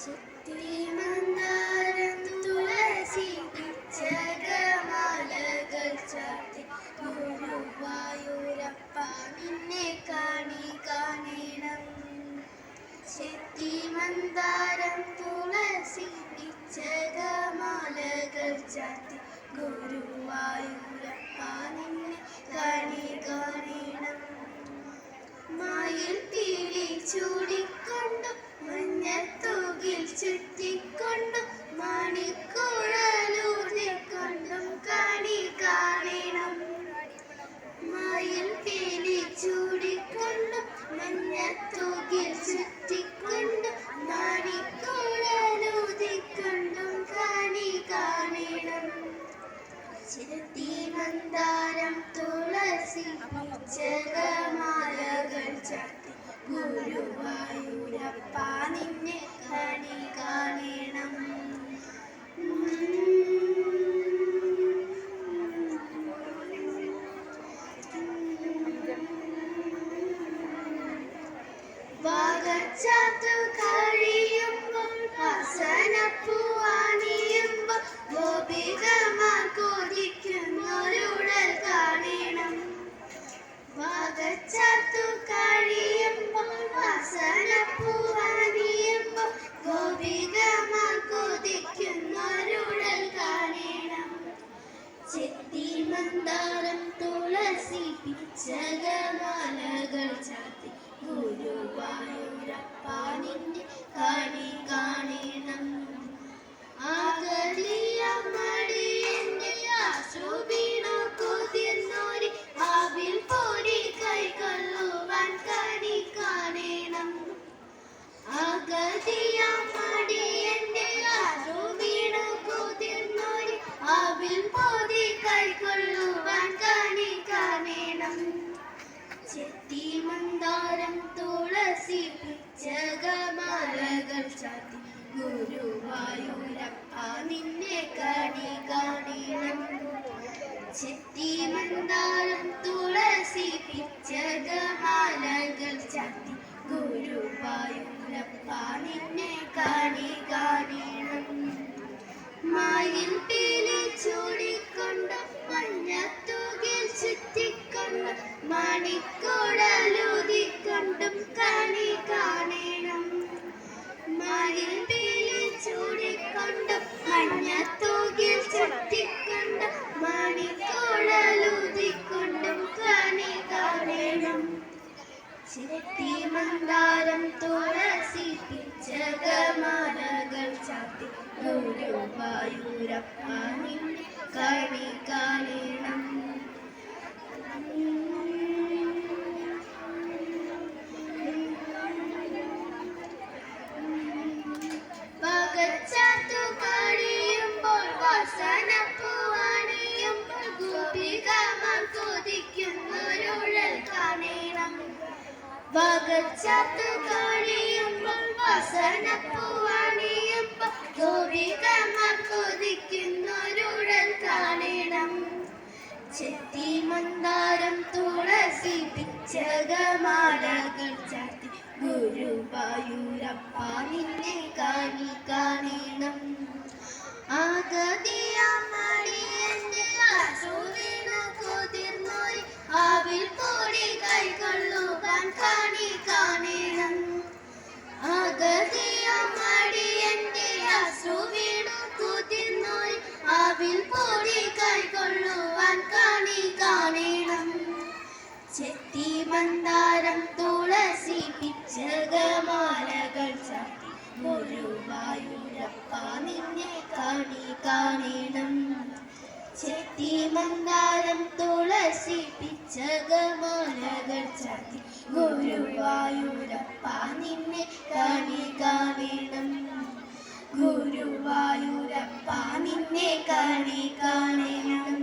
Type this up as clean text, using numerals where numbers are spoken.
ചിത്തിമന്ദാരം തുളസി പിച്ചകമാലകൾ ചാർത്തി ഗുരുവായൂരപ്പ നിന്നെ കാണണം. ചിത്തിമന്ദാരം തുളസി പിച്ചകമാലകൾ ചാർത്തി ഗുരുവായൂരപ്പ നിന്നെ കാണണം. മായിൽ തീരി ചൂടിക്കൊണ്ടു മഞ്ഞത്തൂകിൽ ചുറ്റിക്കൊണ്ടും മണിക്കുഴലൂതിക്കൊണ്ടും കാണണം. മായിൽ തീരി ചൂടിക്കൊണ്ടും മഞ്ഞത്തൂകിൽ ചുറ്റിക്കൊണ്ടും മണിക്കുഴലൂതിക്കൊണ്ടും കാണണം. ചിത്തിമന്ദാരം തുളസി പിച്ചകമാലകൾ ചാർത്തി ഗുരുവായൂരപ്പ നിന്നെ കാണണം. വാഗച്ചാത്തു കഴിയുമ്പോൾ വസനപ്പൂവാണിയുമ്പോൾ ഗോപികമാർ കൊതിക്കുന്നൊരുടൽ കാണണം. വാഗച്ചാത്തു കഴിയുമ്പോൾ വസനപ്പൂവാണിയുമ്പോൾ ഗോപികമാർ കൊതിക്കുന്നൊരുടൽ കാണണം. ചിത്തിമന്ദാരം തുളസി പിച്ചകമാലകൾ ചാർത്തി ഗുരുവായൂരപ്പ നിന്നെ കാണണം. ആകലിയമ്മടിയെന്റെ ആശ്രുവീണു കുതിർന്നോരി ആവിൽ പൊടി കൈകൊള്ളുവാൻ കാണണം. ആകലിയമ്മടിയെന്റെ ആശ്രുവീണു കുതിർന്നോരി ആവിൽ പൊടി കൈകൊള്ളുവാൻ കാണണം. ചിത്തിമന്ദാരം തുളസി പിച്ചകമാലകൾ ചാർത്തി ഗുരുവായൂരപ്പ നിന്നെ കാണണം. ചിത്തിമന്ദാരം തുളസി പിച്ചകമാലകൾ ചാർത്തി ഗുരുവായൂരപ്പ നിന്നെ കാണണം. മായിൽ പീലി ചൂടിക്കൊണ്ട് മഞ്ഞത്തൂകിൽ ചുറ്റിക്കൊണ്ട് മണിക്കുഴലൂതിക്കൊണ്ടും കാണണം. മായിൽ പീലി ചൂടിക്കൊണ്ട് മഞ്ഞത്തൂകിൽ ചുറ്റിക്കൊണ്ട് മണിക്കുഴലൂതിക്കൊണ്ടും കാണണം. ചിത്തിമന്ദാരം തുളസി പിച്ചകമാലകൾ ചാർത്തി ഗുരുവായൂരപ്പ നിന്നെ കാണണം. വാഗച്ചാത്തു കഴിയുമ്പോൾ വസനപ്പൂവാണിയുമ്പോൾ ഗോപികമാർ കൊതിക്കുന്നൊരുഴൽ കാണണം. വാഗച്ചാത്തു കഴിയുമ്പോൾ വസനപ്പൂവാണിയുമ്പോൾ ഗോപികമാർ കൊതിക്കുന്നൊരുഴൽ കാണണം. ചിത്തിമന്ദാരം തുളസി പിച്ചകമാലകൾ ചാർത്തി ഗുരുവായൂരപ്പ നിന്നെ കാണണം. ആകതിയമ്മടിയെന്റെ ആശ്രുവീണു കുതിർന്നോരി ആവിൽ പൊടി കൈകൊള്ളുവാൻ കാണണം. ആകതിയമ്മടിയെന്റെ ആശ്രുവീണു കുതിർന്നോരി ആവിൽ പൊടി കൈകൊള്ളുവാൻ കാണണം. ചിത്തിമന്ദാരം തുളസി പിച്ചകമാലകൾ ചാർത്തി ഗുരുവായൂരപ്പ നിന്നെ കാണണം. ചിത്തിമന്ദാരം തുളസി പിച്ചകമാലകൾ ചാർത്തി ഗുരുവായൂരപ്പ നിന്നെ കാണണം. ഗുരുവായൂരപ്പ നിന്നെ കാണണം.